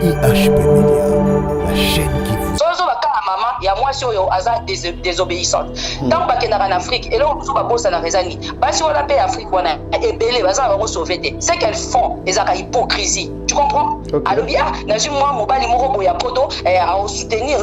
IHP Media, la chaîne qui vous... maman, il y a moi sur Aza désobéissante. Tant que tu en Afrique, et là on trouve pas ça dans les années. Parce que la paix Afrique, on a et belé, on va sauver. C'est qu'elles font, ils ont hypocrisie. Tu comprends? Alors bien, dans une moi, mobile, mon boya poto, à soutenir,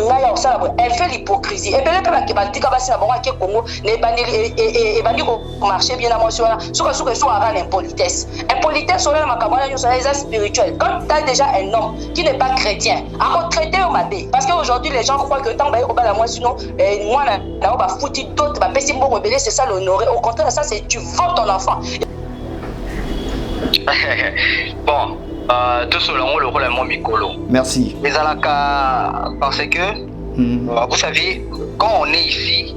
elle fait l'hypocrisie. Et belé, quand tu vas dire que c'est bon, que Congo, n'est pas et bandi marché bien à moi sur l'impolitesse. Impolitesse sur la macabana, c'est spirituel. Quand tu as déjà un homme qui n'est pas chrétien, à retraiter au mabé, parce qu'aujourd'hui les gens croient que tant que moi sinon moi là on va foutre d'autres va passer pour rebeller, c'est ça l'honorer. Au contraire ça c'est tu vends ton enfant. Bon tout selon le rôle est mon micolo. Merci. Mais à la parce que vous savez quand on est ici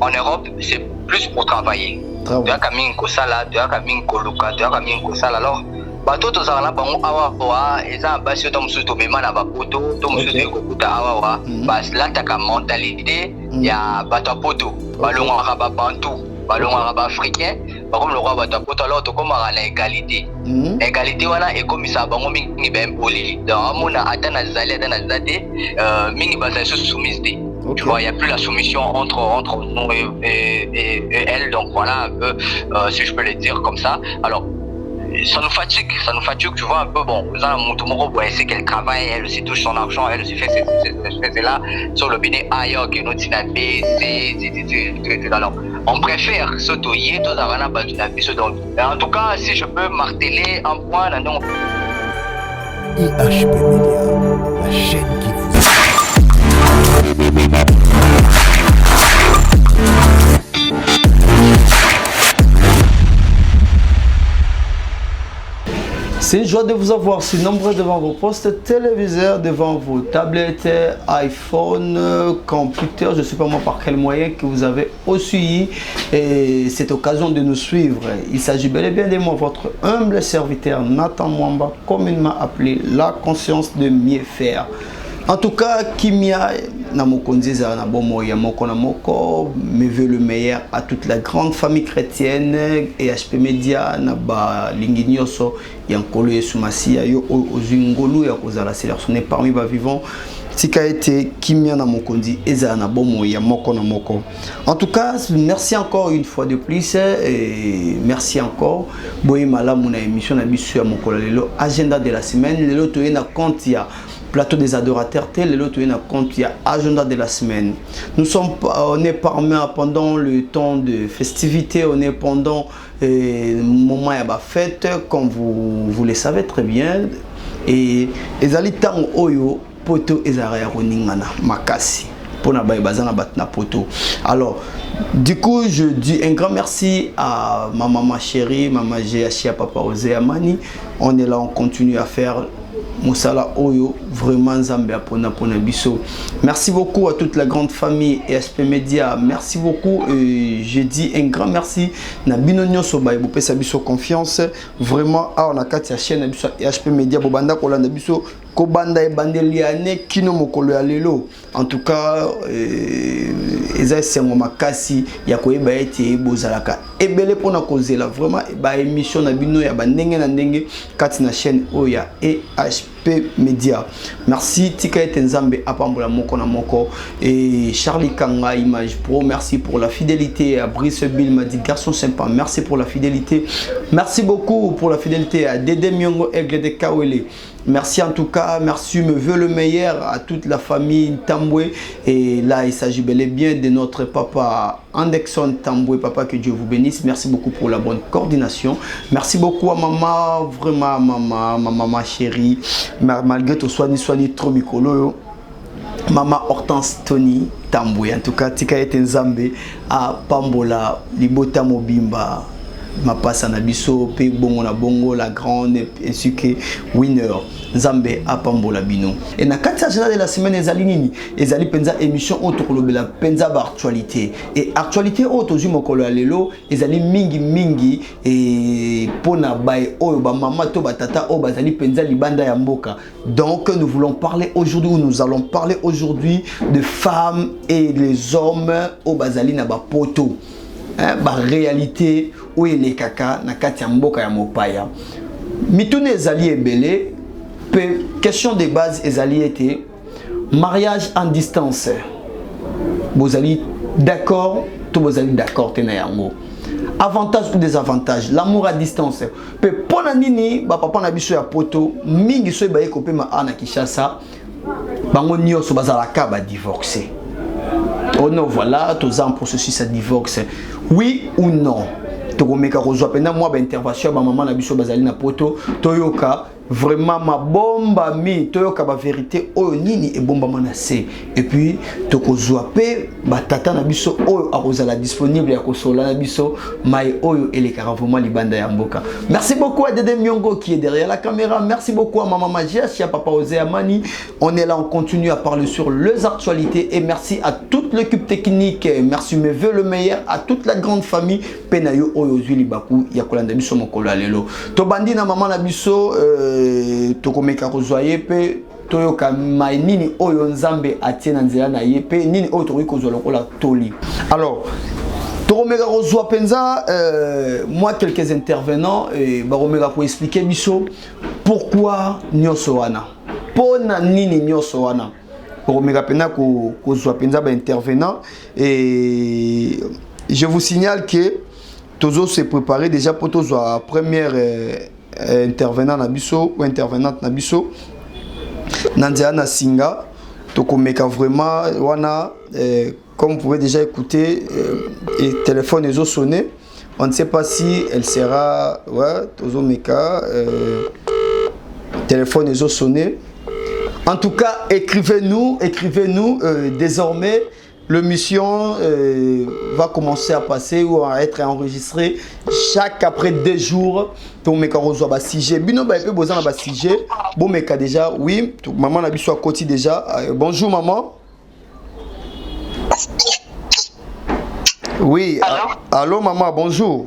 en Europe c'est plus pour travailler. Tu as Camille Kosala, tu as Camille Koluka, tu as Camille Kosala alors. Bato to zala bango awa wa eza basi to musu to mema na bapoto to musu to kokuta awa wa bas la taka mentalité ya bato poto balonga ka ba bantu balonga ka ba africain ba comme le roi bato poto alors to comme la égalité égalité wana e komisa bango mingi ba impoli donc amona atana zali atana zate mingi ba sa soumise. Tu vois, il n'y a plus la soumission entre nous et elle, donc voilà un peu si je peux le dire comme ça. Alors ça nous fatigue, tu vois un peu. Bon, c'est qu'elle travaille, elle aussi touche son argent, elle aussi fait là sur le bini ailleurs que nous alors on préfère s'autoyer tout ça donc en tout cas si je peux marteler un point non IHP Media, la chaîne qui vous... C'est une joie de vous avoir si nombreux devant vos postes téléviseurs, devant vos tablettes, iPhone, computer, je ne sais pas moi par quel moyen que vous avez aussi et cette occasion de nous suivre. Il s'agit bel et bien de moi, votre humble serviteur Nathan Mwamba, communément appelé la conscience de mieux faire. En tout cas, Kimia Namokondiza Nabomo Yamoko Namoko me veut le meilleur à toute la grande famille chrétienne et HP Media Naba Linginyoso Yankolo Yesumasi Yo Ozingolu Yakozala sélectionné parmi les vivants. Tika été Kimia Namokondi Eza Nabomo Yamoko Namoko. En tout cas, merci encore une fois de plus et merci encore. Boye Mala Muna émission Nabisu Yamokola Lelo agenda de la semaine Lelo Toyena compte ya plateau des adorateurs, tel l'autre compte, il y a agenda de la semaine. On est parmi pendant le temps de festivité, on est pendant le moment de la fête, comme vous le savez très bien. Et les alitant oyo poto ezaraya roningana makasi pour na bazana batna poto. Alors du coup je dis un grand merci à ma maman chérie, maman Géachia, papa Osé Amani. On est là, on continue à faire Moussala Oyo, vraiment Zambia Pona Pona Bisso. Merci beaucoup à toute la grande famille EHP Media. Merci beaucoup. Je dis un grand merci. Na binonyo soba ebope sa biso confiance. Vraiment, on a quatre chaîne EHP Media Bobanda Kolanda Bisso. Kobanda e bandeliane kino mokolo ya lelo. En tout cas, eza sengo makasi ya koyeba ete bozalaka ebele pona kozela vraiment ba émission na bino ya bandenge na ndenge kati na chaîne oya EHP Media. Merci tika ete nzambe apambola moko na moko et Charlie Kanga Image Pro, merci pour la fidélité à Brice Bill m'a dit garçon sympa, merci pour la fidélité. Merci beaucoup pour la fidélité à Dédé Myongo Aigle de Kawele. Merci en tout cas, merci, me veut le meilleur à toute la famille Tamboué. Et là, il s'agit bel et bien de notre papa Anderson Tamboué. Papa, que Dieu vous bénisse. Merci beaucoup pour la bonne coordination. Merci beaucoup à maman, vraiment ma maman chérie. Malgré tout, soigné trop micolo. Maman Hortense Tony Tamboué. En tout cas, Tika et Nzambe à Pambola, Libota Mobimba. Ma passe à Nabiso, Pe Bongo na Bongo, la grande, ainsi que Winner, Zambé, Apambola Bino. Et na kati agenda de la semaine, Ezalinini, Ezali Penza émission autour de la Penza actualité. Et actualité autour du Mokolo Alelo, Ezali Mingi, et Pona Bae, Oba Mama Toba Tata, Oba Zali Penza Libanda Yamboka. Donc nous voulons parler aujourd'hui, ou nous allons parler aujourd'hui de femmes et les hommes au Bazali Nabapoto. Ba réalité où il est kaka na kati ya mboka ya mopaya mitune ezali ebele question de base ezali été mariage en distance. Vous allez d'accord, tout vous allez d'accord tena yango. Avantages ou désavantages, l'amour à distance. Pe pona nini ba papa na biso ya poto mingi so ba ekope ma ana Kinshasa. Bango nyoso bazala ka ba divorcer. Oh non, voilà, tous en processus à divorce. Oui ou non? Tokomeka kozwa pena moi ba intervention ba maman na biso bazali na poto toyoka vraiment ma bomba mi toyoka ba vérité oyo nini e bomba manase et puis tokozwa pe ba tata na biso oyo akozala disponible ya kosola na biso mai oyo elekara vraiment libanda ya mboka. Merci beaucoup à Dede Miongo qui est derrière la caméra. Merci beaucoup à Maman Magia, à Papa Osé Amani. On est là, on continue à parler sur les actualités et merci à toute l'équipe technique. Merci mes voeux le meilleur à toute la grande famille Penayo Oyo Zuli Baku Yakolanda biso mokolo alelo. To bandi na maman na biso tokomeka kozwaye pe toyoka mai nini oyo nzambe atie na nzela na ye pe nini oyo tokoki kozwa lokola toli. Alors tokomeka kozwa penza moi quelques intervenants bakomeka ko expliquer biso pourquoi nyoso wana pona nini nyoso wana tokomeka pena kozwa penza ba intervenant et je vous signale que Tozo se préparer déjà pour la première intervenant nabiso ou intervenante nabiso Nandia na Singa tokomeka vraiment wana comme vous pouvez déjà écouter et téléphone est sonné, on ne sait pas si elle sera ouais Tozo meka téléphone est sonné. En tout cas, écrivez-nous désormais. L'émission va commencer à passer ou à être enregistrée chaque après 2 jours pour mes carreaux à sujet. Bino ba peu besoin de sujet. Bon mais déjà oui, maman na biso à côté déjà. Bonjour maman. Oui, allô maman, bonjour.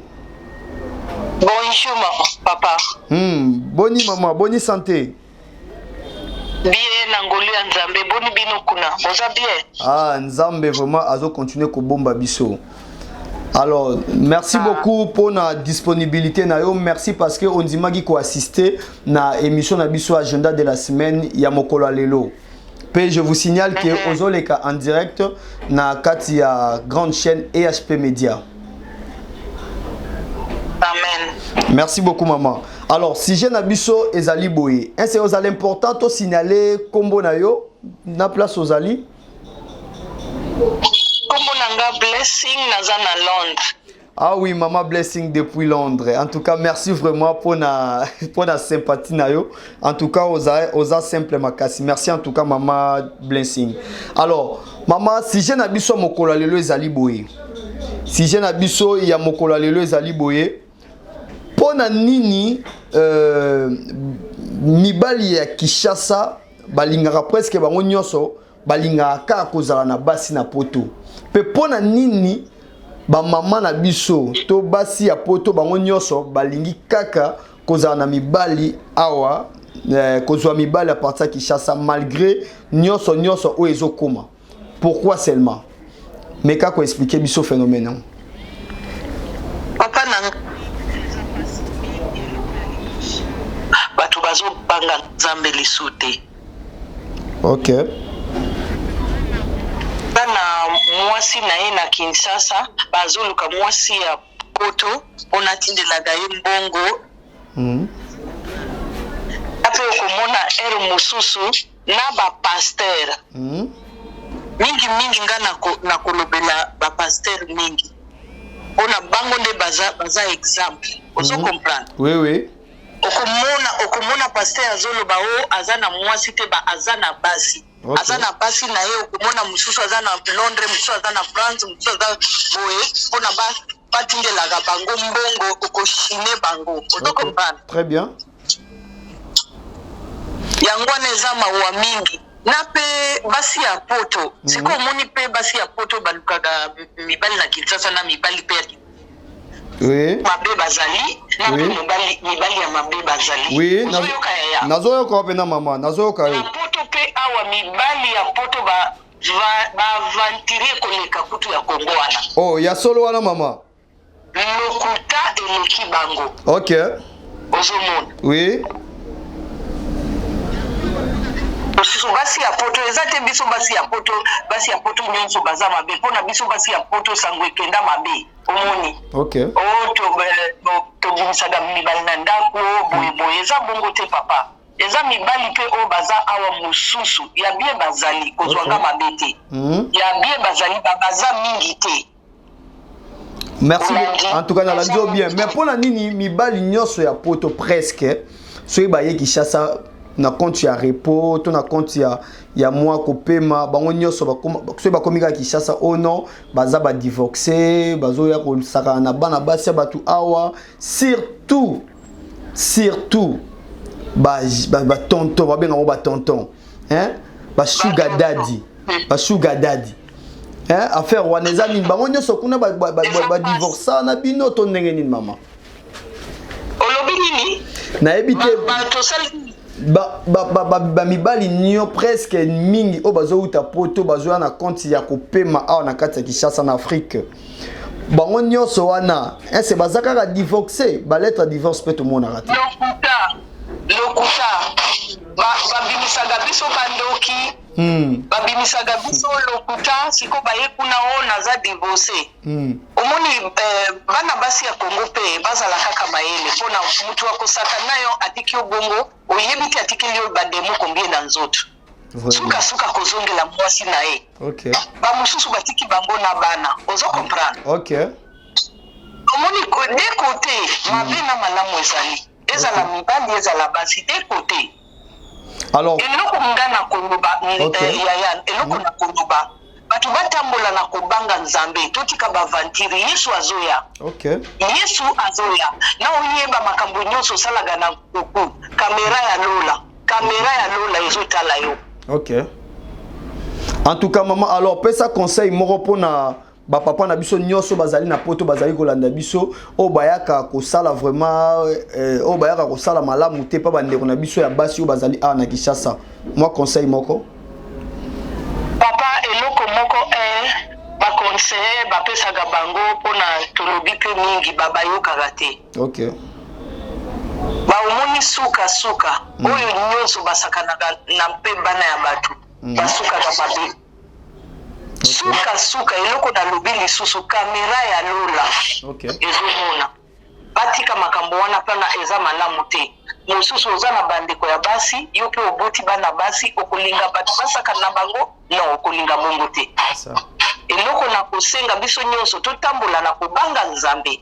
Bonjour papa. Boni maman, bonne santé. Bien nangoli nzambe boni bino kuna boza bien. Ah nzambe vraiment azo continuer ko bomba biso. Alors merci beaucoup pour la disponibilité na yo, merci parce que on dit magi ko assister na émission na biso agenda de la semaine ya mokolo alelo. Puis je vous signale que ozoleka en direct na kati ya grande chaîne EHP Media. Amen. Merci beaucoup maman. Alors si j'ai nabiso ezali boye, c'est aux important to signaler combo na yo na place ozali. Combo nanga blessing nazana Londres. Ah oui, maman blessing depuis Londres. En tout cas, merci vraiment pour la sympathie na yo. En tout cas, oza simple makasi. Merci en tout cas maman blessing. Alors, maman si j'ai nabiso mokolo lelo ezali boye. Si j'ai nabiso ya mokolo lelo ezali boye. Pona nini mibali ya Kinshasa balingaka presque bango nyonso balingaka ka kozala na basi na poto. Pe pona nini ba mama na biso to basi ya poto bango nyonso balingi kaka kozala na mibali awa kozwa mibali à partir ya Kinshasa malgré nyonso o ezokoma. Pourquoi seulement? Mais kako expliquer biso phénomène. Papa nang batu bazo banga nzambe lisute. OK. Bana mwasi na ye na Kinshasa bazoluka mwasi ya poto onatindelaga ye mbongo. Ape okomona ero mususu na ba pasteur. Mingi nga na kolobela ba pasteur mingi. Ona bango nde baza exemple. Ozo comprendre? Oui. Okomona pasteur azoloba o azana mwasi te ba azana basi. Okay. Azana basi na ye okomona mususu azana Londres, mususu azana France, mususu azana boye ona ba tindelaga bango mbongo okoshine bango. Ozo comprendre? Très bien. Yango neza mawa mingi. Na pe basi ya poto. Siko moni pe basi ya poto balukaga mibali na Kinshasa na mibali pe. Oui. Mabe bazali. Na pe mibali ya mabe bazali. Oui. Nazoyoka pena mama. Nazoyoka yo. Na poto pe awa mibali ya poto ba vantire koleka kutu ya Kongo wana. Oh, ya solo wana mama. Lokuta eleki bango. OK. Ozomona. Oui. basi ya poto ezate biso basi ya poto nyonso baza mabe pona biso basi ya poto sangwe kenda mabe omoni OK to bimisaka mibali na ndako boye eza bongo te papa eza mibali pe o baza awa mususu ya bien bazali kozwanga mabe te ya bien bazali baza mingi te. Merci en tout cas na la dio bien mais pona nini mibali nyonso ya poto presque soki baye Kinshasa na compte ya repos to na compte ya moi kopema bango nyonso soki bakomi kaka Kinshasa o non baza ba divorcé bazoya kosaka na bana basi ya batu awa surtout ba tonton babenga mo ba tonton ba sugar daddy affaire wana eza nini bango nyonso kuna ba divorça na bino to ndenge nini mama olobi nini nayebi te mibali nio presque mingi o bazouta poto bazoya na compte ya kopema awa na kati ya Kinshasa na Afrique bango nyonso wana ese baza kaka divorcé balettre divorce pe tomonaka te lokuta babimisaka biso bandoki babimisaka biso lokuta siko baye kuna o naza divorcé omoni bana basi ya Kongo pe bazala kaka mayele mpona mutu akosaka nayo atiki obongo oyebi te atiki liyo bademo kombie na nzoto suka kozongela mwasi na ye bamosusu batiki bango na bana ozo comprendre omoni de côté mabe na malamu ezala mibali ezala basi de côté. Alors eloko ngana koloba eloko na koloba batu batambola na kobanga nzambe totika bavantiri Yesu azoya Yesu azoya na oyeba makambo nyonso salaga na kuku kamera ya lola ezotala yo. En tout cas maman alors pesa conseil moko pona ba papa na biso nyonso bazali na poto bazali kolanda biso o bayaka kosala vraiment o bayaka kosala malamu te pa bandeko na biso ya basi o bazali a na Kinshasa moi conseil moko papa eloko moko ba conseiller ba pesa ga bango pona tolobi pe mingi baba yokaka te ba omoni suka oyo nyonso basakana na mpe bana ya batu basuka ka mabe suka eloko na lobi lisusu kamera ya lola ezomona batika makambo wana pana eza malamu te mosusu oza na bandeko ya basi yo pe oboti bana basi okolinga batu basaka na bango no okolinga bongo te eloko na kosenga biso nyonso totambola na kobanga nzambe.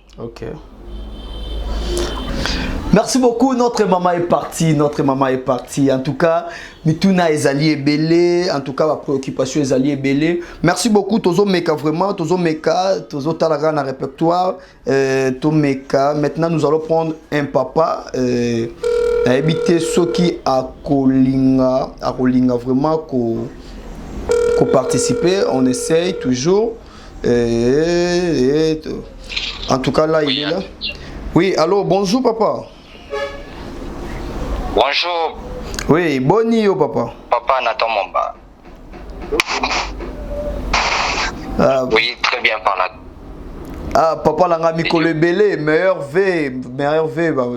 Merci beaucoup, notre maman est partie. En tout cas, Mituna Ezali est belé. En tout cas, la préoccupation Ezali est belé. Merci beaucoup, Tozo Meka, vraiment. Tozo Meka, Tozo Talaga na répertoire. Tomeka. Maintenant, nous allons prendre un papa. Habiter ceux qui a Kolinga vraiment ko participer. On essaye toujours. En tout cas, là, il est là. Oui, allô, bonjour, papa. Bonjour. Oui, boni yo papa. Papa Nathan Momba. Oui, très bien par là. Papa langa mikolo belé, meilleur V,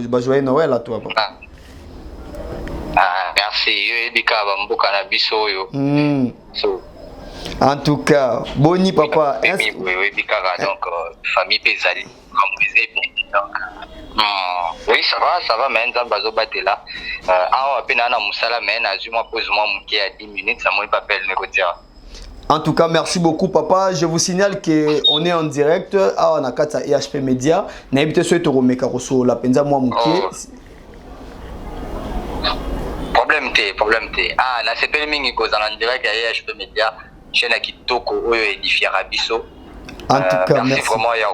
bah joyeux Noël à toi papa. Merci. Yo ebika bamboka na biso yo. En tout cas, boni papa. Oui, ebika donc famille pesali donc oui, ça va, mais on va battre là. Ah, on a musala, mais on a pose moi à 10 minutes, ça m'a pas appelé négocier. En tout cas, merci beaucoup, papa. Je vous signale qu'on est en direct à Nakata EHP Media. N'habitez sur Toromeka Rosso, la penza moi mouké. Problème T. Ah, la CPL Mingi cause en direct à EHP Media. Chaîne à Kitoko, Oyo édifié Rabiso. En tout cas, merci. Vraiment, il y a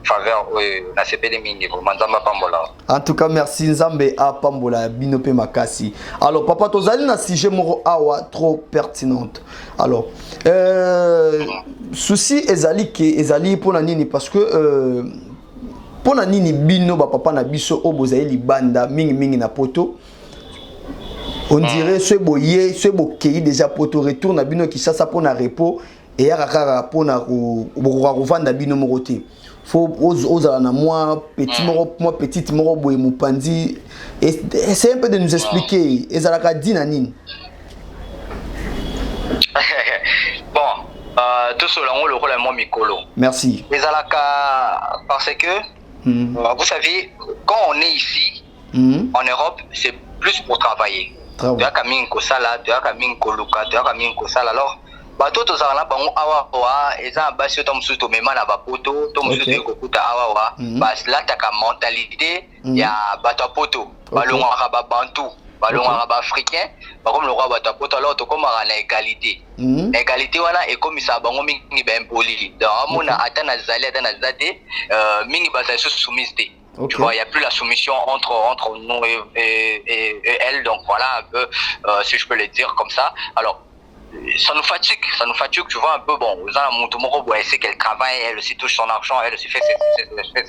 faveur na CPL Mingi, Manzamba Pambola. En tout cas, merci Nzambe à Pambola, Binope Makasi. Alors, papa, tu as un sujet moro awa trop pertinente. Alors, souci ezali pour nini parce que pour nini bino ba papa na biso obozayi libanda mingi na poto. On dirait ce boye, ce bokei déjà poto retour na bino qui ça pour na repos et ya kaka pour na revendre bino moroté. Faut oser na moi petite moro boye mupandi et c'est un peu de nous expliquer ezalaka dinanine. tout selon le rôle de mon micolo. Merci. Mais parce que, vous savez, quand on est ici, en Europe, c'est plus pour travailler. Tu as Camille Kosala, tu as Camille Koluka, tu as Camille Kosala. Alors, bato to zala bango awa wa eza basi to musu to mema na bapoto to musu te kokuta awa wa bas la ta mentalité ya bato poto balonga ba bantu balonga ba africain ba comme le roi bato poto alors to comme na égalité égalité wana e comme ça bango mingi ba impoli donc amona atana zali atana zate mingi ba sa soumise. Tu vois, il n'y a plus la soumission entre nous et elle, donc voilà un peu, si je peux le dire comme ça. Alors, ça nous fatigue, tu vois un peu, bon, elle sait qu'elle travaille, elle aussi touche son argent, elle aussi fait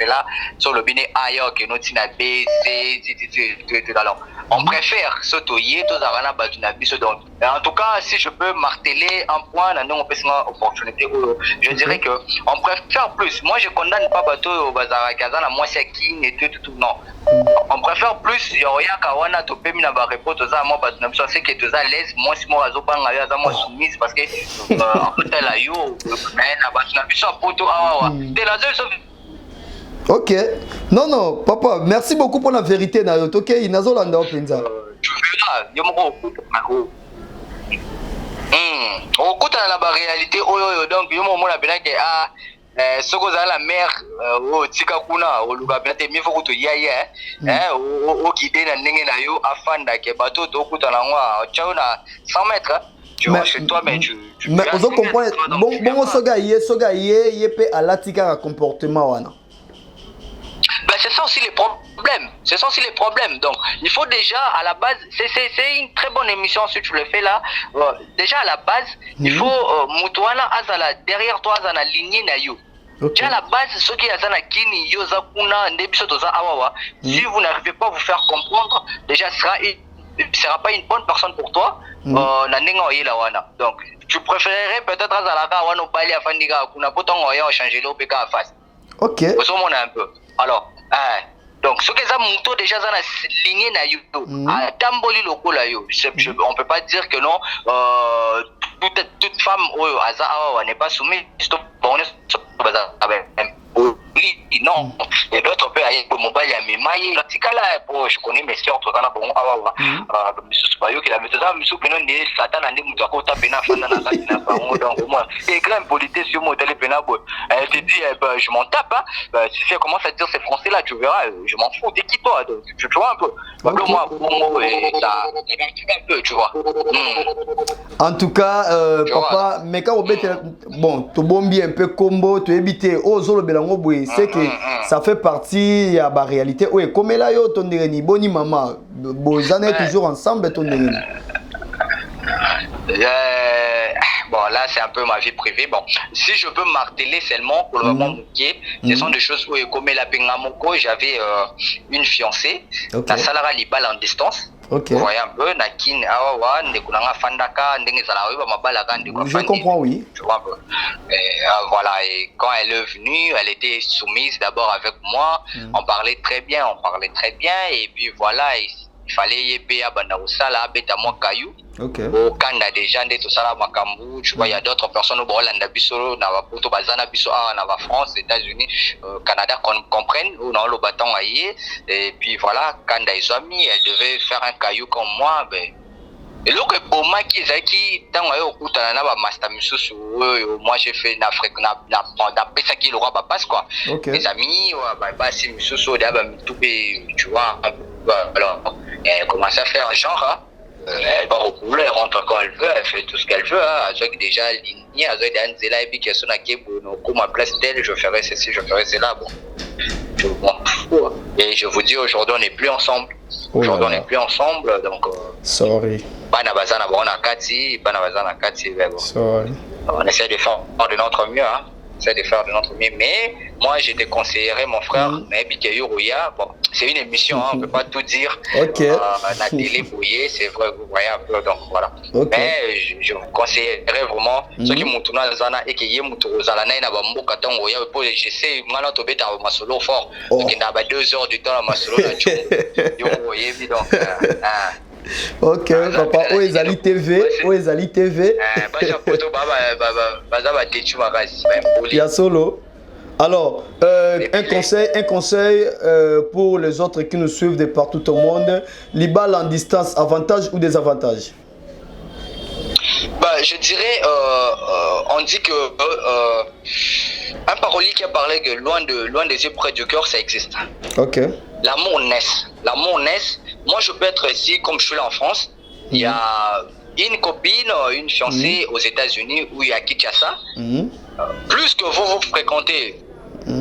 là, sur le binet ailleurs, que nous tina baisé, alors, on préfère s'autoyer, donc, en tout cas, si je peux marteler un point, on peut avoir opportunité, je dirais que on préfère plus. Moi, je condamne pas bateau au bazar Kazan, moi c'est qui et tout, non. On préfère plus, il y a kawana to pemi na ba report to za moi bateau na c'est que to za l'aise, moi si moi azobanga ya za moi soumise parce que en fait la yo mais na bateau na biso poto awa de la seule. Ok. Non, papa, merci beaucoup pour la vérité. Ok, Inazolanda Openza. Tu verras, il y a mon okuta na ba réalité donc yo mo na bena ke soko za la mère tika kuna oluka bena te mifo kuto yaya o guider na ndenge na yo afanda ke bato to okuta na ngwa chao na 100 mètres. Tu vois chez toi mais tu mais on comprend bon soga ye pe alatika un comportement wana. Ben c'est ça aussi les problèmes. Donc, il faut déjà, à la base, c'est une très bonne émission si tu le fais là. Déjà, à la base, il faut, Moutouana Azala, derrière toi, Azana lignée na you. Déjà, à la base, ce qui est Azana Kini, Yoza Kuna, Nebisotoza Awawa, si vous n'arrivez pas à vous faire comprendre, déjà, ce sera pas une bonne personne pour toi. Donc, tu préférerais peut-être Azalaka, Wano Bali, Afandiga, Kuna, Poton, Oya, changer l'OPK en face. Ok. Vous un peu. Alors, donc ce que ça monte déjà dans la lignée na yo à tamboli loko la yo on peut pas dire que non toute femme n'est pas soumise non et d'autres peut aller pour mobile ya memaye tikala pour je connais mes sœurs tozana bon awa misu bayo ki la metoda misu peno ne satana ndi mutu akota pena fanda na kati na bango donc moi et grand politesse sur modèle pena bo elle te dit je m'en tape si tu commences à dire ces français là tu verras je m'en fous t'es qui toi donc tu vois un peu moi bon et ça un peu tu vois en tout cas papa mais quand bon to bombi un peu combo to éviter ozolo belango boy c'est que ça fait partie de la réalité. Oui, comme là, ton ni boni maman, bozane toujours ensemble, ton bon, là, c'est un peu ma vie privée. Bon, si je peux marteler seulement pour le moment, ce sont des choses où, comme la Pengamoko, j'avais une fiancée, la Salara Libal en distance. Ok. Vous voyez un peu, Nakin, Awawa, Nekunanga Fandaka, Ndengezalawa, Mabalaka, je comprends, oui. Tu vois un peu. Et, voilà, et quand elle est venue, elle était soumise d'abord avec moi. On parlait très bien, et puis voilà, il fallait y à Bandaousala, Betamwa Kayou. Ok. Au Canada déjà, tout ça, Makambu, tu vois, il y a d'autres personnes au Bolanda Bissoro, Navapoto, Bazana Bisso, Nava France, États-Unis, Canada comprennent, ou non, le bâton aillé. Et puis voilà, quand ils ont mis, elle devait faire un caillou comme moi, ben. Et là, pour moi, qui dans le master moi j'ai fait une Afrique, d'après ça qui le roi passe quoi. Les amis, c'est tu vois, alors, elle commence à faire genre, elle va rouler, elle rentre quand elle veut, elle fait tout ce qu'elle veut. Avec déjà lignée, avec des Anzela et puis qu'elle sonne à comme ma place d'elle, je ferai ceci, je ferai cela. Bon, je m'en fous. Et je vous dis, aujourd'hui, on n'est plus ensemble. Aujourd'hui, on n'est plus ensemble, donc. Sorry. Sorry. On essaie de faire de notre mieux, hein. Mais moi je te conseillerais mon frère, bon, c'est une émission, hein, on ne peut pas tout dire. La télé bouillée, c'est vrai, vous voyez un peu, donc voilà. Mais je vous conseillerais vraiment ceux qui m'ont tourné dans Zana et qui m'ont tourné dans Zana, je sais, maintenant tu es dans ma solo fort, donc il y a 2 heures du temps dans ma solo, donc Ok, papa, Oezali TV, Oezali TV. Ya solo. Alors, un conseil pour les autres qui nous suivent de partout au monde. Libal en distance, avantage ou désavantage? Je dirais, on dit que un parolier qui a parlé que loin des yeux, près du cœur, ça existe. Ok. L'amour naisse. L'amour naisse. Moi, je peux être ici, comme je suis là en France. Il y a une copine, une fiancée aux États-Unis ou à Kinshasa. Plus que vous fréquentez,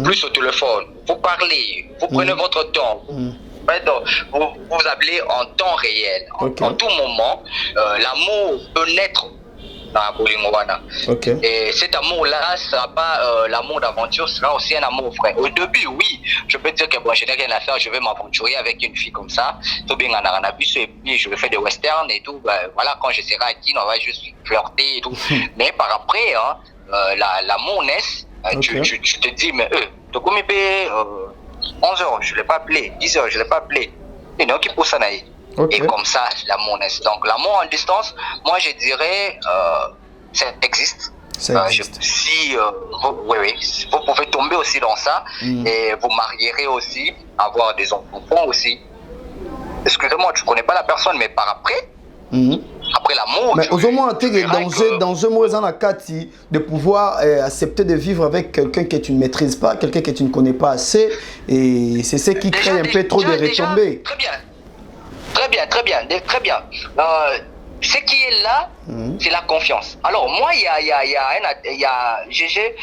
plus au téléphone, vous parlez, vous prenez votre temps. Vous appelez en temps réel, en tout moment. L'amour peut naître dans la Bolingowana. Et cet amour-là ne sera pas l'amour d'aventure, ce sera aussi un amour vrai. Au début, oui, je peux dire que bon, je n'ai rien à faire, je vais m'aventurer avec une fille comme ça. Tout bien en Arabie, et puis je vais faire des westerns et tout. Voilà, quand je serai à Kin, on va juste flirter et tout. Mais par après, l'amour naisse. Tu te dis, mais tu comme 11 h, je ne l'ai pas appelé, 10 h, je ne l'ai pas appelé. Et non, qui pour ça naïe. Et comme ça, l'amour naît. Donc, l'amour en distance, moi je dirais, ça existe. Si vous pouvez tomber aussi dans ça et vous marierez aussi, avoir des enfants aussi. Excusez-moi, tu ne connais pas la personne, mais par après, après l'amour. Mais aux moins, dans un mauvais anakati, de pouvoir accepter de vivre avec quelqu'un que tu ne maîtrises pas, quelqu'un que tu ne connais pas assez, et c'est ce qui crée un peu trop de retombées. Très bien. Ce qui est là, c'est la confiance. Alors moi, il y a GG,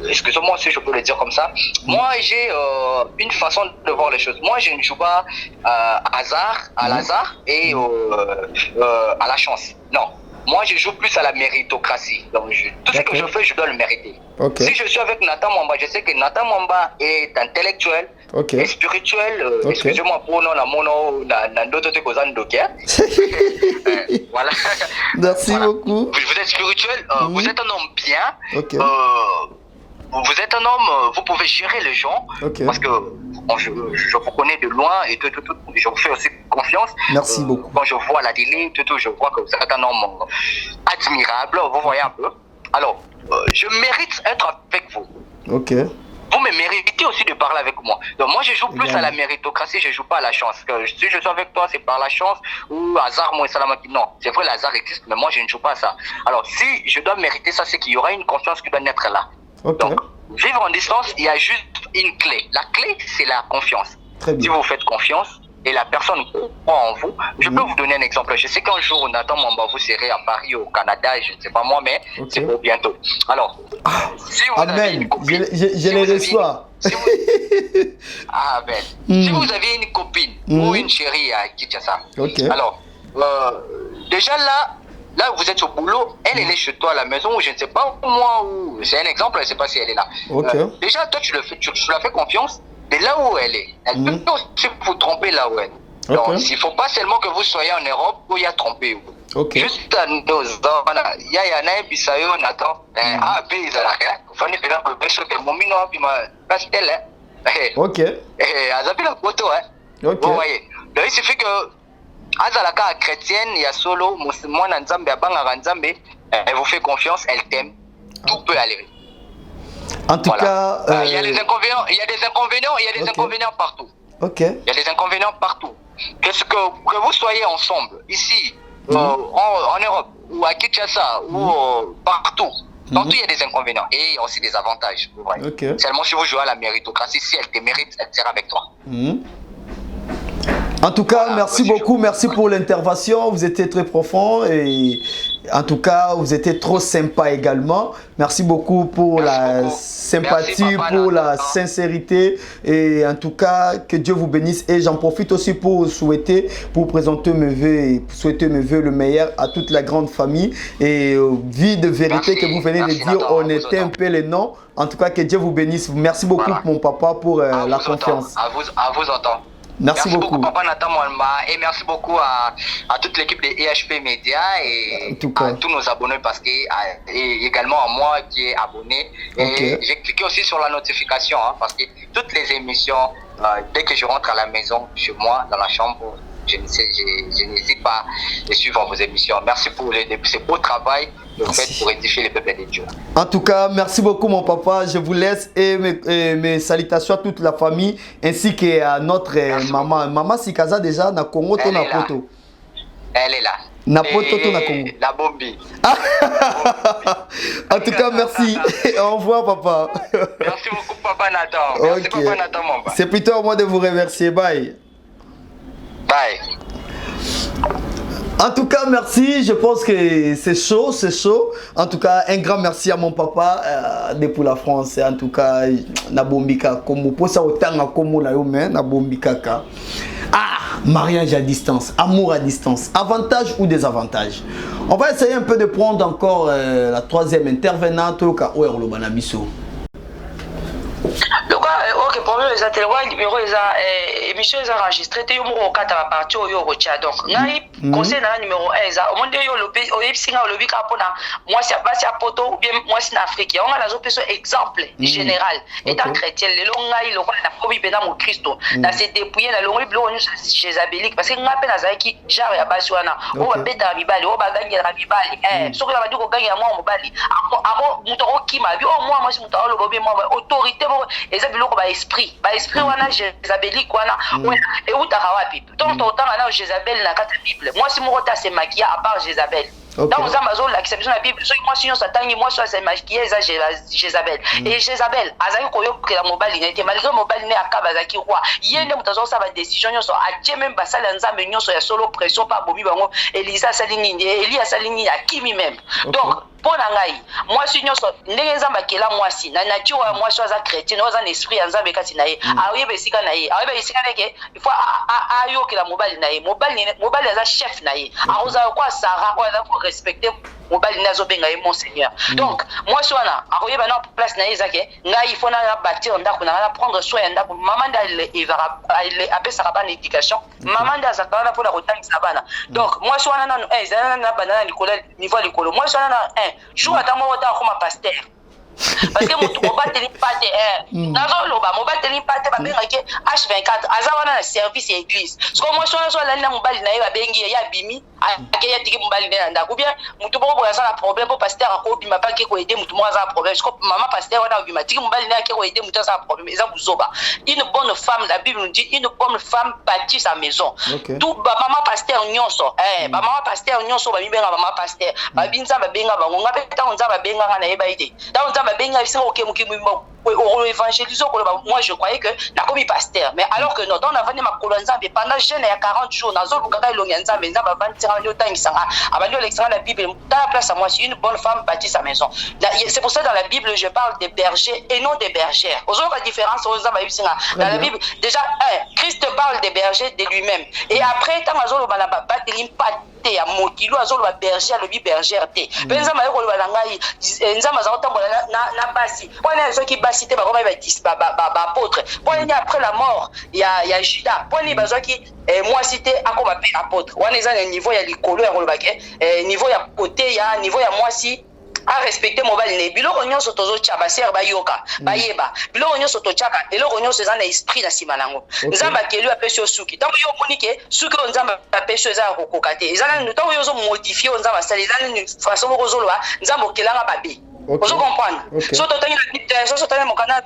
excusez-moi si je peux le dire comme ça, moi j'ai une façon de voir les choses. Moi je ne joue pas à l'hasard et à la chance. Non. Moi, je joue plus à la méritocratie. Donc, tout ce que je fais, je dois le mériter. Si je suis avec Nathan Mwamba, je sais que Nathan Mwamba est intellectuel et spirituel. Excusez-moi pour non, voilà. Merci beaucoup. Vous êtes spirituel, vous êtes un homme bien. Vous êtes un homme, vous pouvez gérer les gens. Parce que je vous connais de loin et tout, je vous fais aussi confiance. Merci beaucoup. Quand je vois la télé, je vois que vous êtes un homme admirable, vous voyez un peu. Alors, je mérite d'être avec vous. Vous me méritez aussi de parler avec moi. Donc moi, je joue plus à la méritocratie, je ne joue pas à la chance. Si je suis avec toi, c'est par la chance ou hasard, moi, salamaki. Non, c'est vrai, le hasard existe, mais moi, je ne joue pas à ça. Alors, si je dois mériter ça, c'est qu'il y aura une confiance qui doit naître là. Donc, vivre en distance, il y a juste une clé. La clé, c'est la confiance. Si vous faites confiance et la personne croit en vous, je peux vous donner un exemple. Je sais qu'un jour, Nathan Mwamba, vous serez à Paris, au Canada, je ne sais pas moi, mais c'est pour bientôt. Alors, si vous avez une copine... Je les reçois. Si vous avez une copine ou une chérie à Kinshasa, alors, déjà là, vous êtes au boulot, elle est chez toi à la maison, ou je ne sais pas moi, ou c'est un exemple, je ne sais pas si elle est là. Déjà, toi, tu la fais confiance, mais là où elle est, elle peut aussi vous tromper là où elle est. Donc, il ne faut pas seulement que vous soyez en Europe où il y a trompé. Juste à nos hommes, il y a un Bissayo, Nathan, il y a un vous voyez. Donc, il suffit que Azalaka chrétienne, il y a solo, moi Nzambe, Abanga Nzambe, elle vous fait confiance, elle t'aime, tout peut aller. En tout cas, il y a des inconvénients partout. Il y a des inconvénients partout. Que vous soyez ensemble, ici, en Europe, ou à Kinshasa, ou partout. Partout, il y a des inconvénients et il y a aussi des avantages. Vous voyez. Seulement si vous jouez à la méritocratie, si elle te mérite, elle sera avec toi. En tout cas, merci beaucoup, merci pour l'intervention, vous étiez très profond et en tout cas, vous étiez trop sympa également. Merci beaucoup pour la sympathie, pour la sincérité et en tout cas, que Dieu vous bénisse et j'en profite aussi pour vous présenter mes vœux et souhaiter mes vœux le meilleur à toute la grande famille et vie de vérité que vous venez de dire, on était un peu les noms. En tout cas, que Dieu vous bénisse. Merci beaucoup mon papa pour la confiance. À vous entendre. Merci beaucoup, Papa Nathan Mwamba, et merci beaucoup à toute l'équipe de EHP Media et à tous nos abonnés parce que et également à moi qui est abonné. Et j'ai cliqué aussi sur la notification parce que toutes les émissions, dès que je rentre à la maison, chez moi, dans la chambre, je n'hésite pas à suivre vos émissions. Merci pour ce beau travail que vous faites pour édifier les peuples de Dieu. En tout cas, merci beaucoup mon papa. Je vous laisse et mes salutations à toute la famille ainsi qu'à notre maman. Maman Sikaza déjà na Congo to na poto. Elle est là. Na poto to na Congo. La bombi. En tout cas, merci. Au revoir papa. Merci beaucoup papa Nathan. Merci papa Nathan mon papa. C'est plutôt à moi de vous remercier. Bye. Bye. En tout cas, merci. Je pense que c'est chaud, c'est chaud. En tout cas, un grand merci à mon papa depuis la France. En tout cas, Nabombika, comme pour ça autant comme la yomen, Nabombika. Mariage à distance, amour à distance, avantages ou désavantages. On va essayer un peu de prendre encore la troisième intervenante au cas où elle est Banabiso. Ok, problème les ateliers numéro les émissions les enregistrées tu yomo kata ba parti oyo rocha donc ngai conseil na numéro 1 za au monde yo lobi oyipsinga lobi ka pona moi c'est pas à poto ou bien moi c'est en Afrique on a la option exemple général étant chrétien le ngai lo na kobi pena mo Christo na se dépouiller na longi blo onu Jézabélique parce que ngape na zaki genre ya basi wana o ba beta bibali o ba gagner na bibali soko ya badu ko gagner moi mobali ako muto ko kima bi o moi si muto lo bobi moi autorité eza biloko ba esprit wana Jézabélique wana et utaka wapi donc autant na Jézabel na kata Bible moi si moko ta se maquiller à part Jézabel dans aux Amazon la exception la Bible moi si on s'attend moi soit se maquiller eza Jézabel et Jézabel azaki koyo la mobali n'était malgré mobali ne akaba zaki roi yende mutazo sa ba décision nyoso a même basala nzambe nyoso ya solo pression pas bobi bango Elisa salini Elia salini akimi même donc pour ngai moi si nyoso ndenge nzamba kela moi si na nature moi so za chrétien oza na esprit nzambe kati na ye ayobe sika na ye ayobe sika neke il faut ayo kela mobali na ye mobali za chef na ye aroza kwa Sarah kwa za respecter mobali nazo benga ye monseigneur donc moi so na ayobe na place na ye zake ngai il faut na bâtir ndako na prendre soin ndako maman da il apesa ka bana éducation maman da zakana pour la rotangisa bana donc moi so na na bana niveau likolo moi so na jour à ta mort comme pasteur parce que mon bateli pas de nazo loba mon bateli pas de ba benga ke H24 azawana na service église parce que moi so la na mobali na ye ba bengi ya bimi ake ya tiki mobali na ndako bien mutu boko boza na problème pour pasteur ko bima pas ke ko aider mutu mo za problème parce que maman pasteur wana bima tiki mobali na ke ko aider mutu za problème eza buzoba une bonne femme la Bible nous dit une bonne femme bâtit sa maison tout ba maman pasteur nyonso ba maman pasteur nyonso ba mi benga maman pasteur ba binza ba benga ba ngonga pe ta onza ba benga na ye ba ide ta onza benga biso évangéliser moi je croyais que na komi pasteur mais alors que non on a venu ma kolonza pendant jeûne ya 40 jours nazo lukaka ilongenza menza ba vantira nyo tangisanga abandi l'extrait la Bible dans la place à moi si une bonne femme bâtit sa maison c'est pour ça dans la Bible je parle des bergers et non des bergères aux la différence aux dans la Bible déjà Christ parle des bergers de lui-même et après tant nazo ba na ba bateli te ya mokilo azo ba berger le bi bergère te benza ma ko ba ngai nzama za otambola na basi pona ceux qui basi te ba ko ba apôtre pona après la mort il y a Judas pona bazwa ki moi cité akoba pe apôtre wana eza na niveau ya likolo ya kolobake niveau ya côté ya niveau ya moi si a respecter mobile ne biloko nyonso tozo tchaba ser ba yoka ba yeba biloko nyonso to tchaka eloko nyonso eza na esprit na sima nango nzamba kelu apesi suki tango yo monike suki nzamba apesi eza kokoka te eza na tango yo zo modifier nzamba sala eza na façon ko zo loa nzamba kelanga babe ozo comprendre so to tangi na Bible so tangi mo kana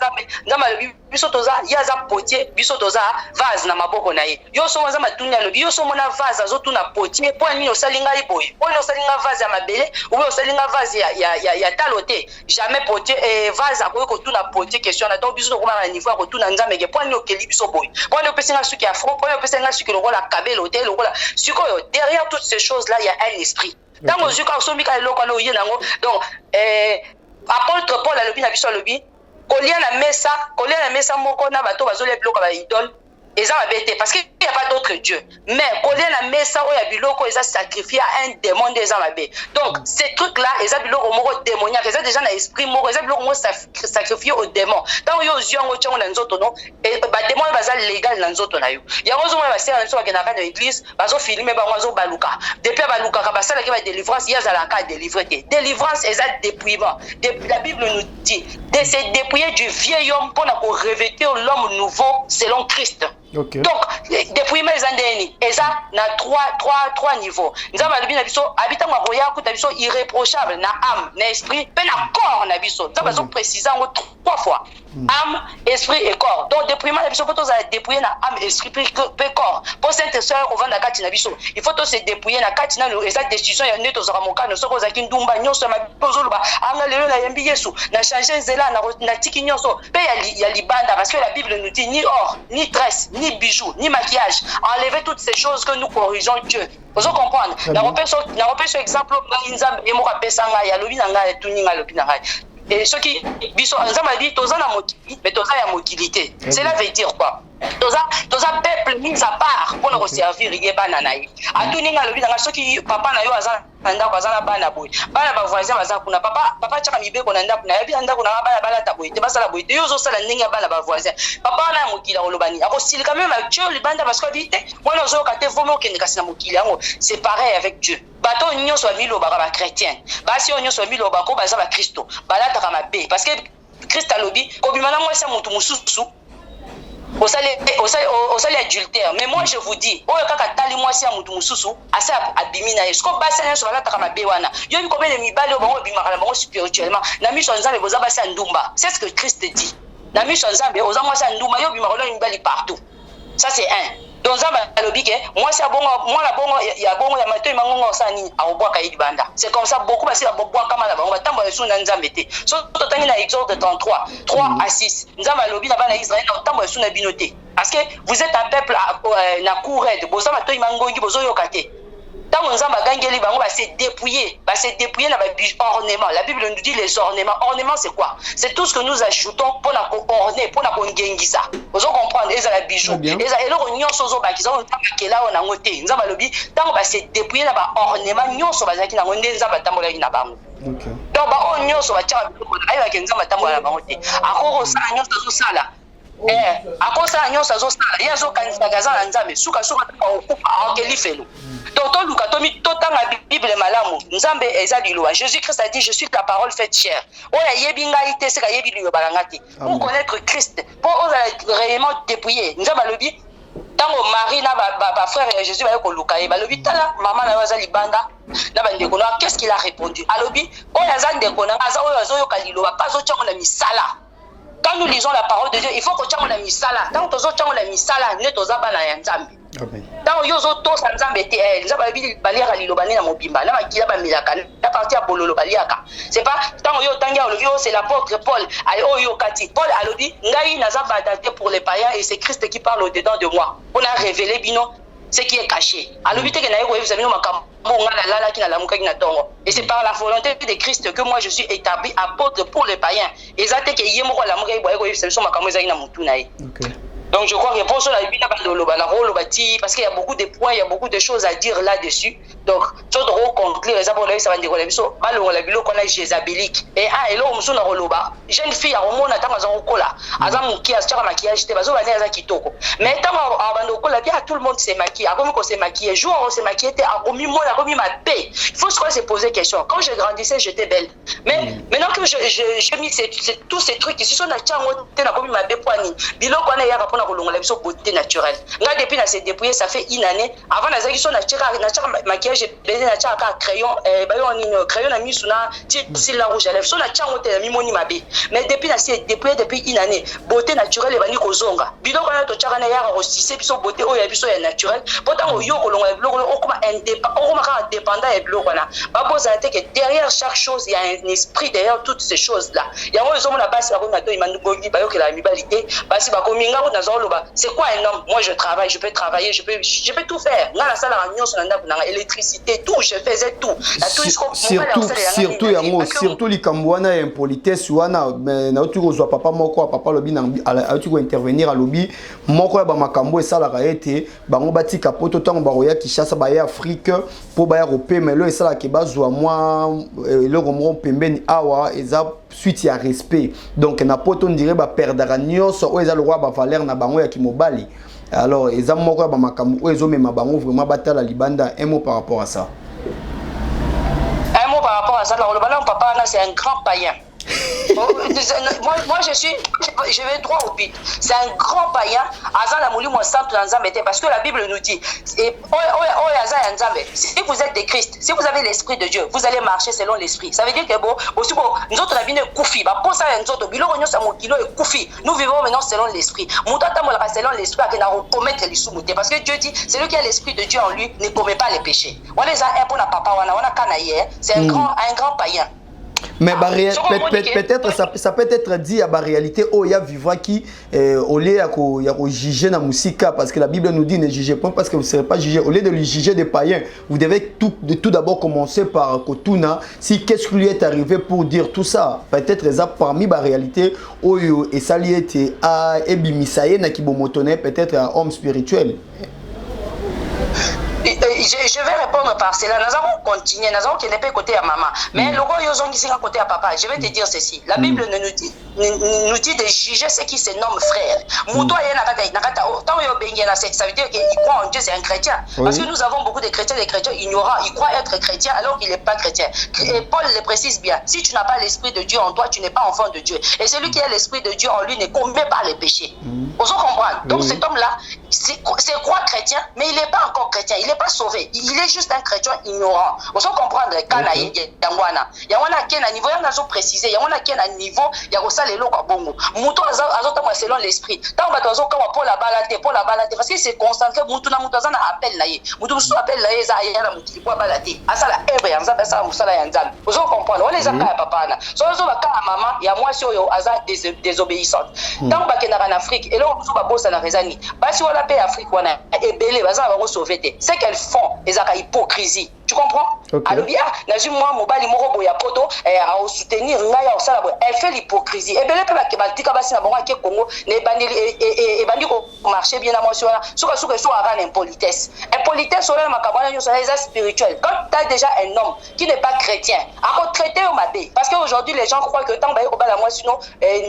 nzamba biso toza yaza potier biso toza vase na maboko na ye yo so nzamba tunya lo yo so mona vase zo tuna potier po ni osalinga liboye po ni osalinga vase ya mabele ou osalinga vase ya talote jamais potier vase akoyo ko tuna potier question na to biso ko na niveau ko tuna nzambe ke po ni okeli biso boye po ni opesinga suki afro po ni opesinga suki lokola kabelo te lokola sikoyo derrière toutes ces choses là il y a un esprit tango zuka somika eloko na oye nango donc apôtre Paul alobi na biso alobi kolia na mesa moko na bato bazolia biloko ba idole eza mabete parce que il y a pas d'autre dieu mais kolia na mesa oya biloko eza sacrifié à un démon des mabe donc ces trucs là eza biloko moko démoniaque eza déjà na esprit moko eza biloko moko sacrifié au démon tant yo ziongo tchango na nzoto no ba démon baza légal na nzoto na yo yango zo ba sera nso bakena ka na église bazo filmer ba wazo baluka depuis baluka ka basala ke ba délivrance ya zala ka délivrer te délivrance eza dépouillement la Bible nous dit de se dépouiller du vieil homme pour revêtir l'homme nouveau selon Christ. Okay. Donc, depuis mes années, et ça, na trois niveaux. Nous avons le biso, habitant ma roya, biso irréprochable, na âme, na esprit, pe na corps, na biso. Nous avons précisé trois fois. Âme, esprit et corps. Donc, depuis ma biso, faut se dépouiller na âme, esprit, pe corps. Pour cette soeur, on va na kati na biso. Il faut se dépouiller na kati na nous, et cette décision, il y a net aux ramoka, nous sommes aux akin dumba, nous sommes à Bozoluba, anga le la yambi yesu, na changer zela, na tiki nyoso, pe ya libanda, parce que la Bible nous dit ni or, ni tresse, ni bijoux, ni maquillage. Enlever toutes ces choses que nous corrigeons Dieu. Vous comprenez? Na repère exemple, et moi, Pesanga, ya lobi nanga, et tuninga lobi nanga. Et ce qui, biso, nzamba dit, toza na mokili, mais toza ya mokilité. Cela veut dire quoi? Toza peuple mis à part pour nous servir, il y a bananaï. A tuninga lobi nanga, ce qui, papa na yo azan, anda kwa zana bana boy. Bana ba voisin bazan kuna papa chaka mibe kona nda kuna yabi anda kuna bana taboy. Te basala boy. Te yozo sala ninga bana ba voisin. Papa na mokila olobani. Ako style quand même actuel libanda parce que vite. Moi no zo kate vomo ke ndikasi na mokila ngo. C'est pareil avec Dieu. Bato nyonso ba milo ba chrétien. Basi nyonso milo ba ko baza ba Kristo. Balata kama be parce que Christ alobi ko bimana moi sa mutu mususu. Au salaire adultère. Mais moi je vous dis, oh kaka tali moi si amutu mususu, asa abimina est. Ce qu'on basa na so balata kama be wana. Yo ni combien de mibale bango bimaka bango spirituellement. Na miso nzambe boza basa ndumba. C'est ce que Christ dit. Na miso nzambe oza moi sa ndumba yo bimaka mibali partout. Ça c'est un. Donc ça va le biquet. Moi c'est bon, moi la bongo ya mato imango sani a oboa kaidi banda. C'est comme ça beaucoup parce que la boboa kama la bongo tamba yesu na nzambete. So totangi na Exode 33, 3 à 6. Nzamba lobi na bana Israël na tamba yesu na binoté. Parce que vous êtes un peuple na courette. Boza mato imango ngi bozo yokate. Tant nzamba gangeli bango va se dépouiller na ornement. La Bible nous dit les ornements. Ornement c'est quoi? C'est tout ce que nous ajoutons pour la orner, pour la ngengisa. Vous comprenez? Les la bijoux. Les alors nyonso zo ba kiza on takela on a ngoté. Nzamba lobi tant va se dépouiller na ba ornement nyonso ba zaki na ngonde nzamba tambola na bango. OK. Donc ba on nyonso ba tchaka ko na ayi ba nzamba tambola na bango te. Akoko sa nyonso zo sala. Akosa nyonso zo sala. Yazo kanisa gaza na nzambe. Suka ta okupa akeli felo. Toto luka tomi totanga Bible malamu nzambe eza biloa. Jésus-Christ a dit je suis la parole faite chair. Oya yebinga ite seka yebi liyo balangati. Pour connaître Christ, pour réellement dépouiller. Nzamba lobi tango Marie na ba frère Jésus ba ko luka e ba lobi tala maman na waza libanda na ba ndeko na qu'est-ce qu'il a répondu? Alobi oya za ndeko na aza oyo zo yoka liloa pas zo tchango na misala. Quand nous lisons la parole de Dieu, il faut que tchango na misala. Tango tozo tchango na misala ne toza bana ya nzambe. Amen. Tant yozo to sanzambe te nzamba bi baliaka lilobani na mobimba na makila ba milaka na parti ya bololo baliaka. C'est pas tant yo tangia olobi c'est l'apôtre Paul ay oyo kati Paul alobi ngai nazaba daté pour les païens et c'est Christ qui parle au-dedans de moi. On a révélé bino ce qui est caché. Alobi te ke na yeko yebisa bino makambo ngala lala ki na lamuka ki na tongo. Et c'est par la volonté de Christ que moi je suis établi apôtre pour les païens. Ezate ke yemo ko lamuka yeko yebisa biso makambo ezaki na mutu na ye. OK. Donc je crois que pour cela, parce qu'il y a beaucoup de points, il y a beaucoup de choses à dire là-dessus. Donc, tout de conclure, ça va dire qu'on a jézabélique. Et et là, on a roloba. Jeune fille, on a attend à cola. Azam qui a un maquillage, t'es pas à kitoko. Mais tant qu'on cola, bien tout le monde s'est maquillé. À comment qu'on s'est maquillé, jour on s'est maquillé, à remis moi, à remis ma paix. Il faut se poser question. Quand je grandissais, j'étais belle. Mais maintenant que j'ai mis tous ces trucs ici, on a remis ma paix poignée. Bilo qu'on a pour la beauté naturelle. Nga depuis na se dépouiller ça fait une année avant na zaki so na tcheka maquillage bébé na tchaka crayon crayon na misu na ti la rouge à lèvres so na tchango te mi moni mabe. Mais depuis na se dépouiller depuis une année beauté naturelle bani ko zonga. Biloko na to tchaka na yaka ko sise biso beauté o ya biso ya naturel. Pourtant yo ko longa biloko o kuma indépendant et biloko na. Ba posa te que derrière chaque chose il y a un esprit derrière toutes ces choses là. Ya ngo zo mona basi ba ko na to imanu gongi ba yo ke la mibalité basi ba ko minga na c'est quoi un homme? Moi je travaille, je peux travailler, je peux tout faire. Dans la salle à réunion, sur l'électricité, tout, je faisais tout. Surtout les Cambouana impolitesse, mais na tu reçois papa moko papa lobby na tu intervenir à lobby moko ya ba makambo et ça la raete ba ngo bati kapoto tango ba roya Kinshasa ba ya Afrique pour ba Europe mais là ça la ke bazwa moi le romron pembeni awa eza suite ya respect. Donc na poto on dirait ba perdra nyonso o eza le roi ba valeur na bango ya kimobali. Alors eza moko ba makambo o ezo mema bango vraiment batala libanda. Un mot par rapport à ça. Un mot par rapport à ça, le ballon papa là c'est un grand païen. Moi, je vais droit au but. C'est un grand païen. Parce que la Bible nous dit, si vous êtes des Christ, si vous avez l'Esprit de Dieu, vous allez marcher selon l'Esprit. Ça veut dire que nous autres, nous vivons maintenant selon l'Esprit. Selon l'Esprit, parce que Dieu dit, celui qui a l'Esprit de Dieu en lui ne commet pas les péchés. C'est un grand païen. Mais peut-être ça peut être dit à la réalité où il y a vivant qui au lieu de juger la musique parce que la Bible nous dit ne jugez pas parce que vous ne serez pas jugé. Au lieu de lui juger des païens, vous devez tout d'abord commencer par Kotuna. Si qu'est-ce qui lui est arrivé pour dire tout ça? Peut-être ça parmi la réalité où et ça lui était à Ebimisaye na kibomotone peut-être un homme spirituel. Je vais répondre par cela. Nous avons continué, nous avons qu'il n'est pas côté à maman. Mais le roi Yozong qui est côté à papa, je vais te dire ceci. La Bible nous dit de juger ceux qui se nomment frères. Ça veut dire qu'il croit en Dieu, c'est un chrétien. Parce que nous avons beaucoup de chrétiens ignorants. Ils croient être chrétiens alors qu'il n'est pas chrétien. Et Paul le précise bien. Si tu n'as pas l'Esprit de Dieu en toi, tu n'es pas enfant de Dieu. Et celui qui a l'Esprit de Dieu en lui ne commet pas les péchés. On se comprend. Donc cet homme-là, c'est quoi chrétien, mais il n'est pas encore chrétien. Il n'est pas sauvé. Il est juste un chrétien ignorant. On se comprendre. Kanaï, Yangwana. Yangwana qui est à niveau, il y a un précisé. Yangwana qui est à niveau, il y a aussi les lots à bongo. Mouton a selon l'esprit. Tant que tu as pour la balade, parce que c'est concentré. Mouton a appel naïe. Mouton appelle naïe, ça y a la mouton pour balader. À ça la ébé, en ça, ça moussala yanzam. On se comprendre. On les a pas papa. So on va à maman, il y a moi sur yo hasard désobéissante. Tant que tu en Afrique, et là on va bosser la raisonner. Parce que la paix Afrique, on a ébélé, ça va sauver. C'est qu'elles font, ils ont hypocrisie. Tu comprends? Alors bien, moi mobile moro boya poto à soutenir ngaya osala elle fait l'hypocrisie. Et belé pe ba kebaltika basi na bongo ke Congo ne bandi et bandi ko marcher bien à moi sur suka so ara impolitesse. Impolitesse sur la makabana yo ça les spirituel. Quand tu as déjà un homme qui n'est pas chrétien, à traiter au mabé parce qu'aujourd'hui les gens croient que tant ba ko bala moi sinon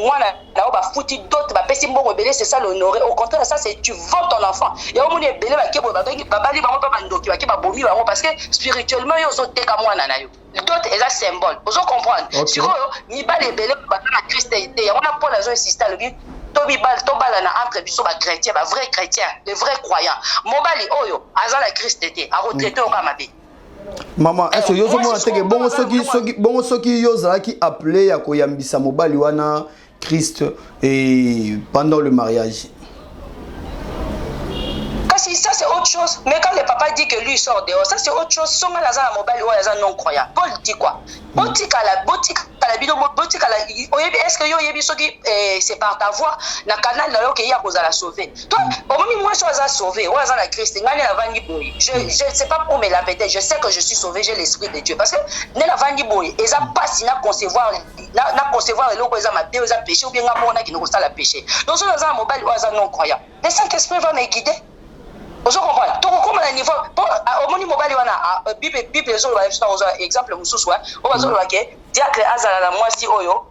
moi na ba fouti d'autres ba pesi mbongo belé c'est ça l'honorer. Au contraire ça c'est tu vends ton enfant. Ya omoni belé ba kebo ba bali ba ba ndoki ba ke ba bomi ba parce que spirituellement ils ont été comme moi nanayo d'autres ils ont symbole vous comprendre si vous ni pas les belés pour la christianité on a pas la zone système le but tobi bal na entre biso ba chrétien ba vrai chrétien de vrais croyants mobali oyo aza la christianité a retraité au kamabe maman est-ce que yozo mo ateke bongo soki yoza qui appelé ya koyambisa mobali wana Christ et pendant le mariage. Ça c'est autre chose. Mais quand le papa dit que lui sort dehors, ça c'est autre chose. Son lazare mobile ou lazare non croyant. Paul dit quoi? Botika la bidon botika la. Est-ce que yo yebi soki c'est par ta voix na canal là que ya kozala sauver. Toi, au moment moi je suis sauvé, ou lazare la Christ, ngani la vangi boy. Je sais pas pour me la péter, je sais que je suis sauvé, j'ai l'esprit de Dieu parce que ne la vangi boy, et ça passe na concevoir le logo ça ma Dieu ça péché ou bien ngabona qui ne la péché. Donc ce lazare mobile ou lazare non croyant. Le Saint-Esprit va me guider. Vous comprenez? Donc, comme à niveau, au moment mobile, on a Bible, exemple, Moussousoua, on va dire que diacre Azala, moi si Oyo,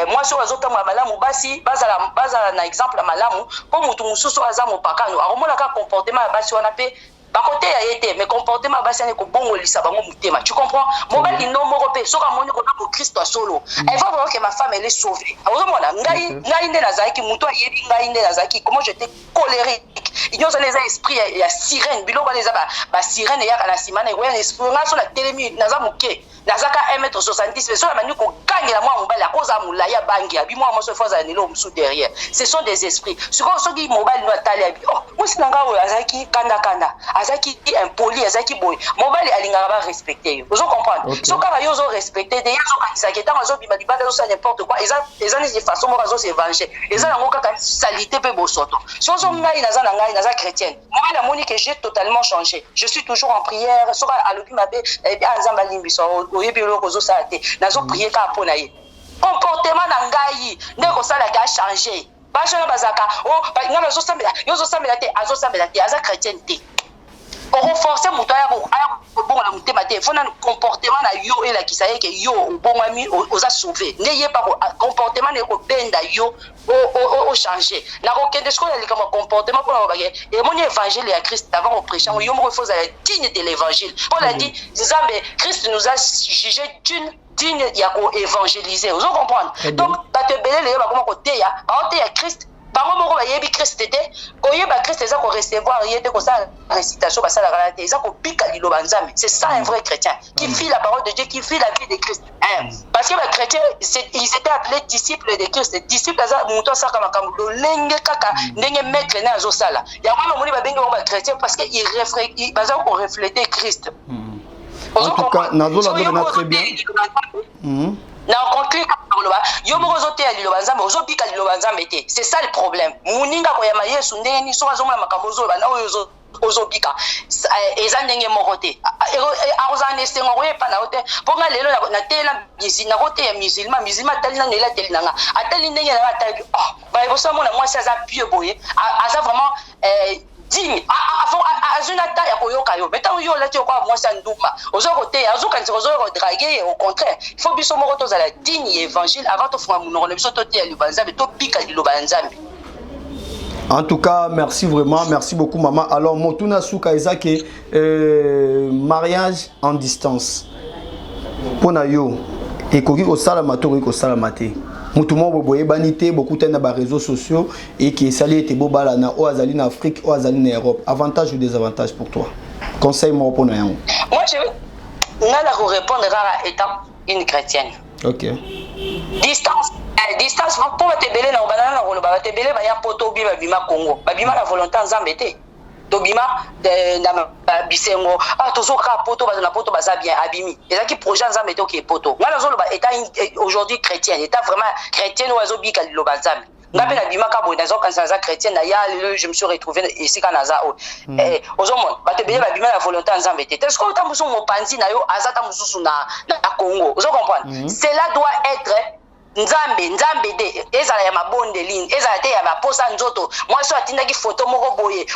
moi si Oazota Malamu, Basi, Bazala, na exemple, Malamu, comme Moussousoua Azam ou Pakano, à un comportement, Basi, on a fait. Par côté a été mais comportement basi ne ko bongo lisa bango mutema tu comprends mobali no moko pe soka moni ko na Christ solo elle va voir que ma femme elle est sauvée alors moi ngai ne nazaki muto yebi ngai ne nazaki comment j'étais colérique ils ont les esprits il y a sirène biloko les ba sirène ya kana simana ko ya esprit nga so la telemi nazamuke nazaka 1m70 so la manu ko kangela moi mobali a cause amula ya bangi abi moi so foza nilo msu derrière ce sont des esprits ce qui mobile no tali abi oh moi sinanga o azaki kanda azaki impoli azaki boy mobali alingaka ba respecter vous comprenez so ka yo zo respecter de yazo kanisa ke tango zo bima dibata zo n'importe quoi ils ni façon mo zo se venger ils ont ngo kaka salité pe bosoto so zo ngai naza chrétienne moi la moni que j'ai totalement changé je suis toujours en prière so ka alobi mabe nzamba limbiso oyebi loko zo sa te nazo prier ka pona ye comportement na ngai ndeko sala ka changer ba jona bazaka oh ngana zo sambela te aza chrétienne te pour renforcer mon toya bon la mutema te faut un comportement na yo et la kisaye que yo bon ami aux a sauvé n'ayez pas comportement ne ko benda yo au changer na ko kende sko le comme comportement pour la et mon évangile à Christ avant au prêchant yo mo faut être digne de l'évangile Paul a dit Christ nous a jugé d'une digne ya ko évangéliser vous comprendre donc bato ebele le ba comment côté ya Christ bango moko bayebi Christ te koyeba Christ eza ko recevoir yete ko sa récitation ba sala galate eza ko pika liloba nzambe c'est ça un vrai chrétien qui vit la parole de Dieu qui vit la vie de Christ parce que les chrétiens ils étaient appelés disciples de Christ disciples za muto saka makambo lolenge kaka ndenge maître na azo sala ya kwa moni ba bengi ba chrétien parce que ils baza ko refléter Christ en tout cas nazo la donne très bien na conclut koloba yo moko zote ya liloba nzambe ozobika liloba nzambe te c'est ça le problème muninga ko ya mayesu ndenge ni so bazomona makambo zo ba na oyo ozobika eza ndenge moko te akozana esengo koyepa na ote mpo nga lelo na tela na kote ya musulman atali nano ela teli nanga atali ndenge nanga atali baeboso amona mwasi aza pieux boye aza vraiment digne azuna ta ya koyoka yo mais tant yo lati okwa mwasi anduma ozo kote azokanisa ozo draguer au contraire il faut biso moko tozala digne évangile avant to funga munoko biso to te ya libanzambe to bika liloba nzambe. En tout cas, merci vraiment, merci beaucoup maman. Alors, Motuna Souka Isaac, mariage en distance. Pour yo, et koki ko salamato ko salamate. Mutumo boboye banité beaucoup tena ba réseaux sociaux et qui sali était bobala na o azali na Afrique o azali na Europe. Avantage ou désavantage pour toi? Conseil moi pour nous. Moi je n'ala ko répondre à étant une chrétienne. OK. Distance pour te belé na banana na koloba te belé ba ya poto bi ba bima Congo. Ba bima la volonté nzambe te. To bima na bisengo tozo ka poto ba na poto baza bien abimi. Ezaki projet nzambe te OK poto. Ngala zo loba état aujourd'hui chrétienne, état vraiment chrétienne ozo bi ka loba nzambe. Ngabe na bima ka bo na zo kanisa za chrétienne na ya je me suis retrouvé ici kana za o. Ozomon ba te belé ba bima la volonté nzambe te. Est-ce que ta musu mo panzi na yo azata mususu na Congo. Vous comprenez? Cela doit être nzambe de ezala ya mabonde ligne ezala te ya ba posa nzoto moi so atindaki photo moko boye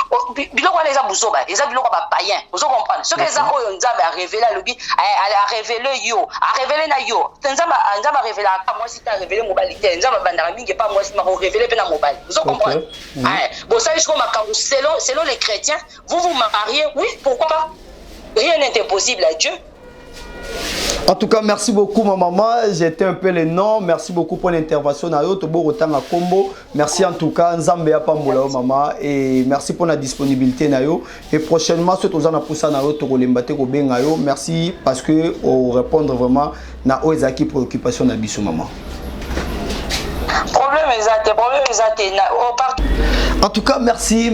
biloko wana eza buzoba eza biloko ba païen vous comprenez ce que eza oyo nzambe a révélé lobi a révélé yo a révélé na yo nzambe a révélé ka moi si ta révélé mobali te nzambe bandaka mingi pas moi si ma révélé pe na mobali vous comprenez bon ça jusqu'au makambo selon les chrétiens vous vous mariez oui pourquoi pas rien n'est impossible à Dieu. En tout cas, merci beaucoup ma maman, j'étais un peu les noms, merci beaucoup pour l'intervention nayo tobo rotanga combo. Merci en tout cas Nzambe ya pambola maman et merci pour la disponibilité nayo et prochainement ce tozana poussa nayo to kolembate ko benga yo. Merci parce que on répondre vraiment na oezaki préoccupation na biso maman. En tout cas, merci.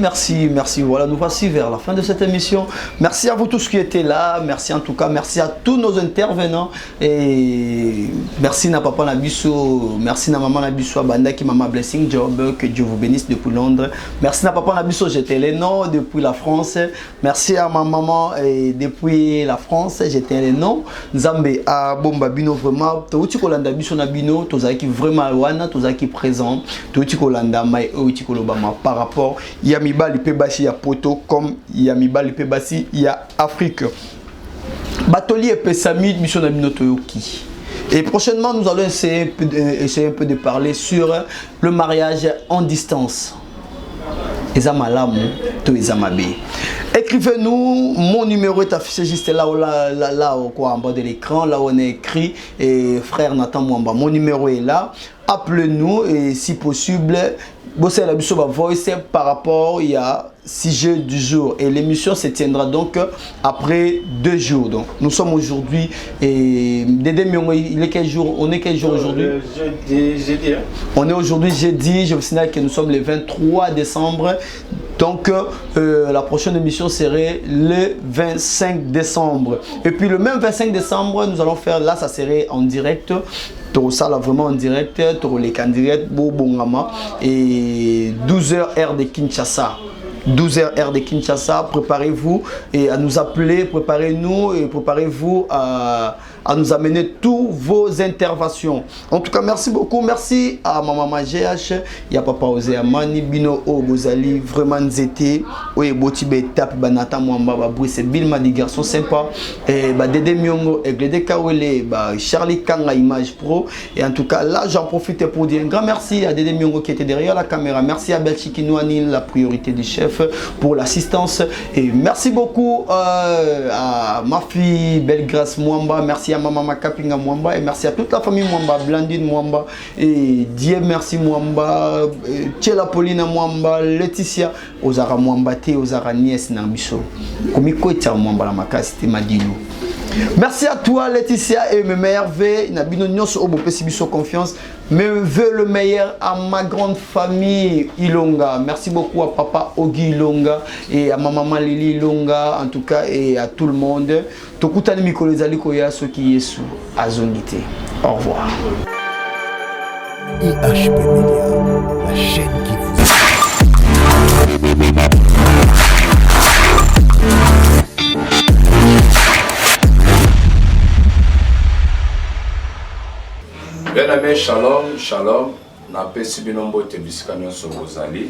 Voilà, nous voici vers la fin de cette émission. Merci à vous tous qui étaient là. Merci en tout cas, merci à tous nos intervenants. Et merci à papa Nabiso, merci à maman Nabiso, Banda qui m'a blessing job. Que Dieu vous bénisse depuis Londres. Merci à papa Nabiso, j'étais les noms depuis la France. Merci à ma maman et depuis la France, j'étais les noms. Zambé à Bomba Bino vraiment. Touti Kolanda Biso Nabino, Tozaki vraiment wana, Tozaki présent. Touti Kolanda Mai Outi Kolobama par rapport Yamiba Lipebasi ya Poto comme Yamiba Lipebasi ya Afrique. Batoli et Pesami mission Nabino Toyoki. Et prochainement nous allons essayer un peu de parler sur le mariage en distance. Écrivez-nous, mon numéro est affiché juste là en bas de l'écran, là où on est écrit et frère Nathan Mwamba. Mon numéro est là. Appelez-nous et si possible, bossez la biso voice par rapport il y a sujet du jour et l'émission se tiendra donc après 2 jours. Donc nous sommes aujourd'hui et il est quel jour? On est quel jour aujourd'hui? Jeudi. On est aujourd'hui jeudi. Je vous signale que nous sommes le 23 décembre. Donc la prochaine émission serait le 25 décembre. Et puis le même 25 décembre, nous allons faire là, ça serait en direct. Ça là vraiment en direct, les candidats Bobongama et 12h heure de Kinshasa. 12h heure de Kinshasa, préparez-vous et à nous appeler, préparez-nous et préparez-vous à nous amener tous vos interventions. En tout cas, merci beaucoup. Merci à Maman GH, il y a Papa Ose Amani, Bino Obozali, vraiment Nzete, Oye Botibe Tap, Banata Mwamba, Brice Bilma, des garçons sympas, et Dede Myongo, et Glede Kawele, Charlie Kanga Image Pro. Et en tout cas, là, j'en profite pour dire un grand merci à Dede Myongo qui était derrière la caméra. Merci à Belchiki Nouani, la priorité du chef, pour l'assistance. Et merci beaucoup à ma fille Belgrâce Mwamba. Merci à à Maman Makapinga Mwamba et merci à toute la famille Mwamba, Blandine Mwamba et Dieu merci Mwamba, Tchela Paulina Mwamba, Laetitia, Ozara Mwamba Te, Ozara Nies Nambiso. Komiko Etia Mwamba la Makasi Te Madilou. Merci à toi Laetitia et mes meilleurs vœux. Nabino Nyos Obo Pesibiso confiance. Mes vœux le meilleur à ma grande famille Ilonga. Merci beaucoup à papa Ogi Ilonga et à ma maman Lili Ilonga en tout cas et à tout le monde. Tokutani Mikolezali Koya ceux qui est sous Azongité. Au revoir. IHP Media, la chaîne qui vous Bien aimé, shalom, shalom. Na pesi binombo te bisika nyonso bozali.